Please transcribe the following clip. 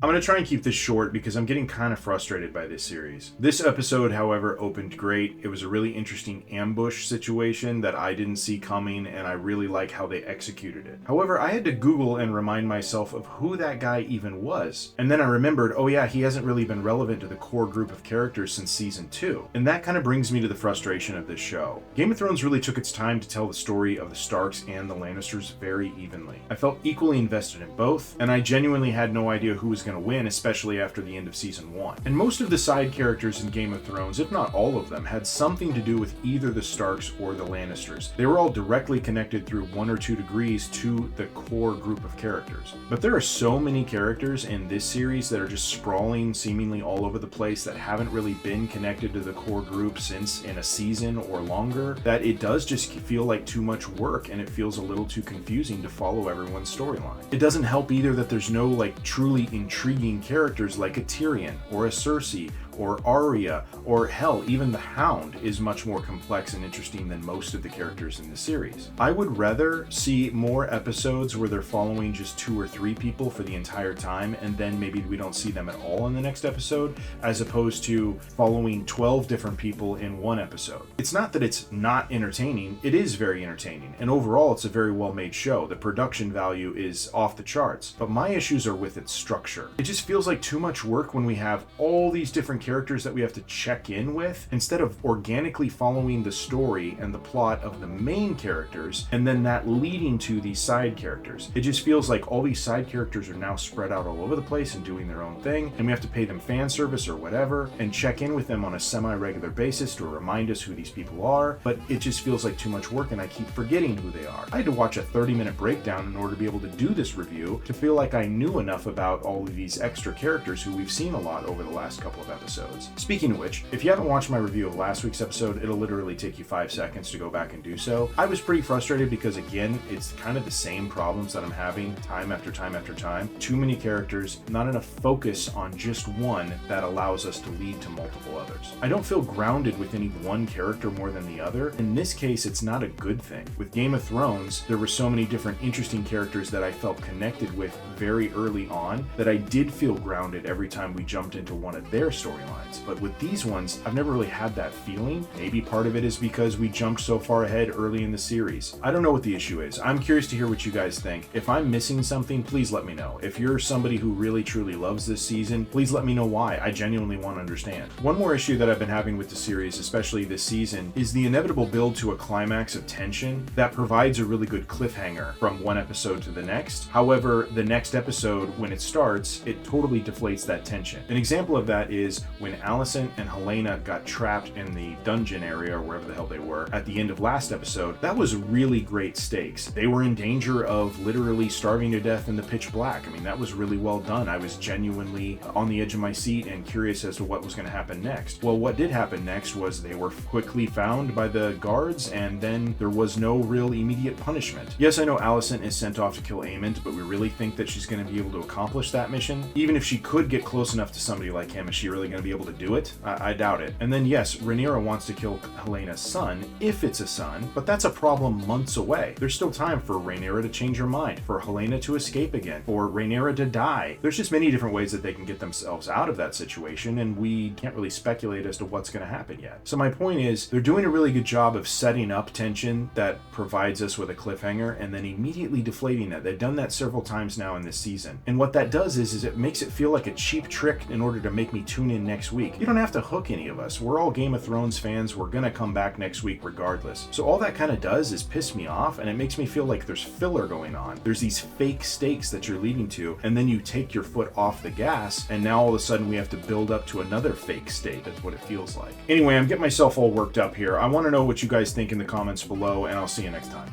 I'm going to try and keep this short because I'm getting kind of frustrated by this series. This episode, however, opened great. It was a really interesting ambush situation that I didn't see coming, and I really like how they executed it. However, I had to Google and remind myself of who that guy even was. And then I remembered, oh yeah, he hasn't really been relevant to the core group of characters since season 2. And that kind of brings me to the frustration of this show. Game of Thrones really took its time to tell the story of the Starks and the Lannisters very evenly. I felt equally invested in both, and I genuinely had no idea who was going to win, especially after the end of season 1. And most of the side characters in Game of Thrones, if not all of them, had something to do with either the Starks or the Lannisters. They were all directly connected through 1 or 2 degrees to the core group of characters. But there are so many characters in this series that are just sprawling seemingly all over the place that haven't really been connected to the core group since in a season or longer, that it does just feel like too much work, and it feels a little too confusing to follow everyone's storyline. It doesn't help either that there's no truly intriguing characters like a Tyrion or a Cersei or Arya, or hell, even the Hound is much more complex and interesting than most of the characters in the series. I would rather see more episodes where they're following just 2 or 3 people for the entire time, and then maybe we don't see them at all in the next episode, as opposed to following 12 different people in one episode. It's not that it's not entertaining, it is very entertaining, and overall it's a very well made show. The production value is off the charts, but my issues are with its structure. It just feels like too much work when we have all these different characters that we have to check in with, instead of organically following the story and the plot of the main characters, and then that leading to these side characters. It just feels like all these side characters are now spread out all over the place and doing their own thing, and we have to pay them fan service or whatever, and check in with them on a semi-regular basis to remind us who these people are, but it just feels like too much work and I keep forgetting who they are. I had to watch a 30-minute breakdown in order to be able to do this review to feel like I knew enough about all of these extra characters who we've seen a lot over the last couple of episodes. Speaking of which, if you haven't watched my review of last week's episode, it'll literally take you 5 seconds to go back and do so. I was pretty frustrated because, again, it's kind of the same problems that I'm having time after time after time. Too many characters, not enough focus on just one that allows us to lead to multiple others. I don't feel grounded with any one character more than the other. In this case, it's not a good thing. With Game of Thrones, there were so many different interesting characters that I felt connected with very early on that I did feel grounded every time we jumped into one of their storylines. But with these ones, I've never really had that feeling. Maybe part of it is because we jumped so far ahead early in the series. I don't know what the issue is. I'm curious to hear what you guys think. If I'm missing something, please let me know. If you're somebody who really truly loves this season, please let me know why. I genuinely want to understand. One more issue that I've been having with the series, especially this season, is the inevitable build to a climax of tension that provides a really good cliffhanger from one episode to the next. However, the next episode, when it starts, it totally deflates that tension. An example of that is when Alicent and Helaena got trapped in the dungeon area, or wherever the hell they were, at the end of last episode. That was really great stakes. They were in danger of literally starving to death in the pitch black. I mean, that was really well done. I was genuinely on the edge of my seat and curious as to what was going to happen next. Well, what did happen next was they were quickly found by the guards, and then there was no real immediate punishment. Yes, I know Alicent is sent off to kill Aemond, but we really think that she's going to be able to accomplish that mission? Even if she could get close enough to somebody like him, is she really going to be able to do it? I doubt it. And then yes, Rhaenyra wants to kill Helena's son, if it's a son, but that's a problem months away. There's still time for Rhaenyra to change her mind, for Helaena to escape again, for Rhaenyra to die. There's just many different ways that they can get themselves out of that situation, and we can't really speculate as to what's going to happen yet. So my point is, they're doing a really good job of setting up tension that provides us with a cliffhanger and then immediately deflating that. They've done that several times now in this season. And what that does is it makes it feel like a cheap trick in order to make me tune in next week. You don't have to hook any of us. We're all Game of Thrones fans. We're gonna come back next week regardless. So all that kind of does is piss me off, and it makes me feel like there's filler going on. There's these fake stakes that you're leading to, and then you take your foot off the gas, and now all of a sudden we have to build up to another fake state. That's what it feels like. Anyway, I'm getting myself all worked up here. I want to know what you guys think in the comments below, and I'll see you next time.